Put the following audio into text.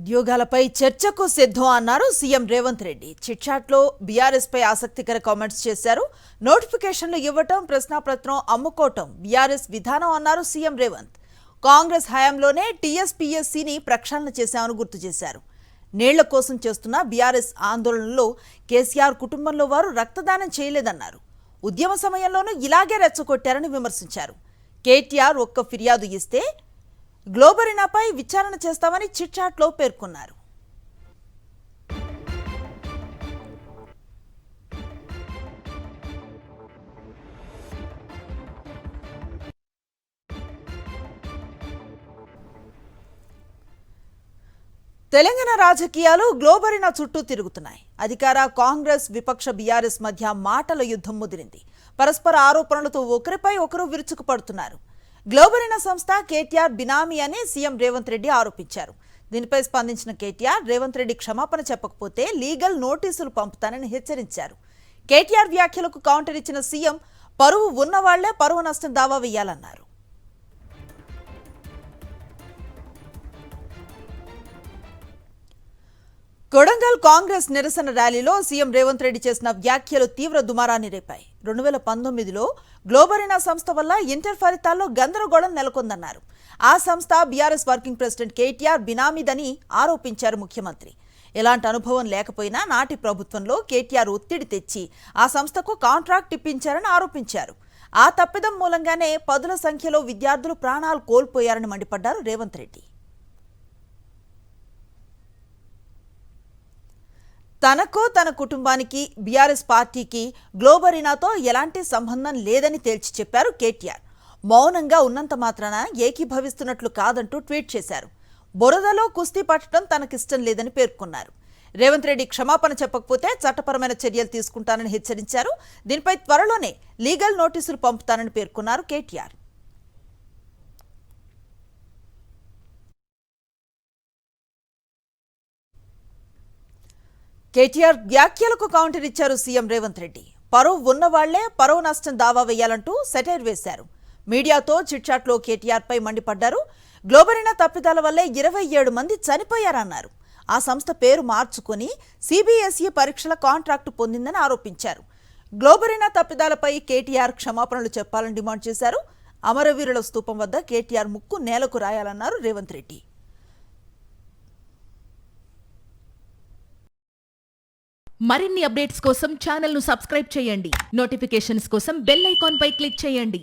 ఉద్యోగాలపై చర్చకు సిద్ధం అన్నారు సీఎం రేవంత్ రెడ్డి. చిట్చాట్లో బీఆర్ఎస్ పై ఆసక్తికర కామెంట్స్ చేశారు. నోటిఫికేషన్లు ఇవ్వటం, ప్రశ్నాపత్రం అమ్ముకోవటం బీఆర్ఎస్ విధానం అన్నారు సీఎం రేవంత్. కాంగ్రెస్ హయాంలోనే టీఎస్పీఎస్సీని ప్రక్షాళన చేశామని గుర్తు చేశారు. నీళ్ల కోసం చేస్తున్న బీఆర్ఎస్ ఆందోళనలో కేసీఆర్ కుటుంబంలో వారు రక్తదానం చేయలేదన్నారు. ఉద్యమ సమయంలోనూ ఇలాగే రెచ్చగొట్టారని విమర్శించారు. కేటీఆర్ ఒక్క ఫిర్యాదు ఇస్తే గ్లోబరీనాపై విచారణ చేస్తామని చిట్చాట్లో పేర్కొన్నారు. తెలంగాణ రాజకీయాలు గ్లోబరీనా చుట్టూ తిరుగుతున్నాయి. అధికార కాంగ్రెస్, విపక్ష బీఆర్ఎస్ మధ్య మాటల యుద్ధం ముదిరింది. పరస్పర ఆరోపణలతో ఒకరిపై ఒకరు విరుచుకుపడుతున్నారు. గ్లోబరీనా సంస్థ కేటీఆర్ బినామీ అని సీఎం రేవంత్ రెడ్డి ఆరోపించారు. దీనిపై స్పందించిన కేటీఆర్, రేవంత్ రెడ్డి క్షమాపణ చెప్పకపోతే లీగల్ నోటీసులు పంపుతానని హెచ్చరించారు. కేటీఆర్ వ్యాఖ్యలకు కౌంటర్ ఇచ్చిన సీఎం, పరువు ఉన్నవాళ్లే పరువు నష్టం దావా వేయాలన్నారు. కొడంగల్ కాంగ్రెస్ నిరసన ర్యాలీలో సీఎం రేవంత్ రెడ్డి చేసిన వ్యాఖ్యలు తీవ్ర దుమారాన్ని రేపాయి. 2019లో గ్లోబరీనా సంస్థ వల్ల ఇంటర్ ఫలితాల్లో గందరగోళం నెలకొందన్నారు. ఆ సంస్థ బీఆర్ఎస్ వర్కింగ్ ప్రెసిడెంట్ కేటీఆర్ బినామీదని ఆరోపించారు ముఖ్యమంత్రి. ఎలాంటి అనుభవం లేకపోయినా నాటి ప్రభుత్వంలో కేటీఆర్ ఒత్తిడి తెచ్చి ఆ సంస్థకు కాంట్రాక్ట్ ఇప్పించారని ఆరోపించారు. ఆ తప్పిదం మూలంగానే పదుల సంఖ్యలో విద్యార్థులు ప్రాణాలు కోల్పోయారని మండిపడ్డారు రేవంత్ రెడ్డి. తనకు, తన కుటుంబానికి, బీఆర్ఎస్ పార్టీకి గ్లోబరీనాతో ఎలాంటి సంబంధం లేదని తేల్చి చెప్పారు కేటీఆర్. మౌనంగా ఉన్నంత మాత్రాన ఏకీభవిస్తున్నట్లు కాదంటూ ట్వీట్ చేశారు. బురదలో కుస్తీ పట్టడం తనకిష్టం లేదని పేర్కొన్నారు. రేవంత్ రెడ్డి క్షమాపణ చెప్పకపోతే చట్టపరమైన చర్యలు తీసుకుంటానని హెచ్చరించారు. దీనిపై త్వరలోనే లీగల్ నోటీసులు పంపుతానని పేర్కొన్నారు కేటీఆర్. కేటీఆర్ వ్యాఖ్యలకు కౌంటర్ ఇచ్చారు సీఎం రేవంత్ రెడ్డి. పరువు ఉన్నవాళ్లే పరువు నష్టం దావా వేయాలంటూ సెటైర్ వేశారు. మీడియాతో చిట్చాట్లో కేటీఆర్ పై మండిపడ్డారు. గ్లోబరీనా తప్పిదాల వల్లే 27 మంది చనిపోయారన్నారు. ఆ సంస్థ పేరు మార్చుకుని సిబిఎస్ఈ పరీక్షల కాంట్రాక్టు పొందిందని ఆరోపించారు. గ్లోబరీనా తప్పిదాలపై కేటీఆర్ క్షమాపణలు చెప్పాలని డిమాండ్ చేశారు. అమరవీరుల స్తూపం వద్ద కేటీఆర్ ముక్కు నేలకు రాయాలన్నారు రేవంత్ రెడ్డి. మరిన్ని అప్డేట్స్ కోసం ఛానల్ ను సబ్స్క్రైబ్ చేయండి. నోటిఫికేషన్స్ కోసం బెల్ ఐకాన్ పై క్లిక్ చేయండి.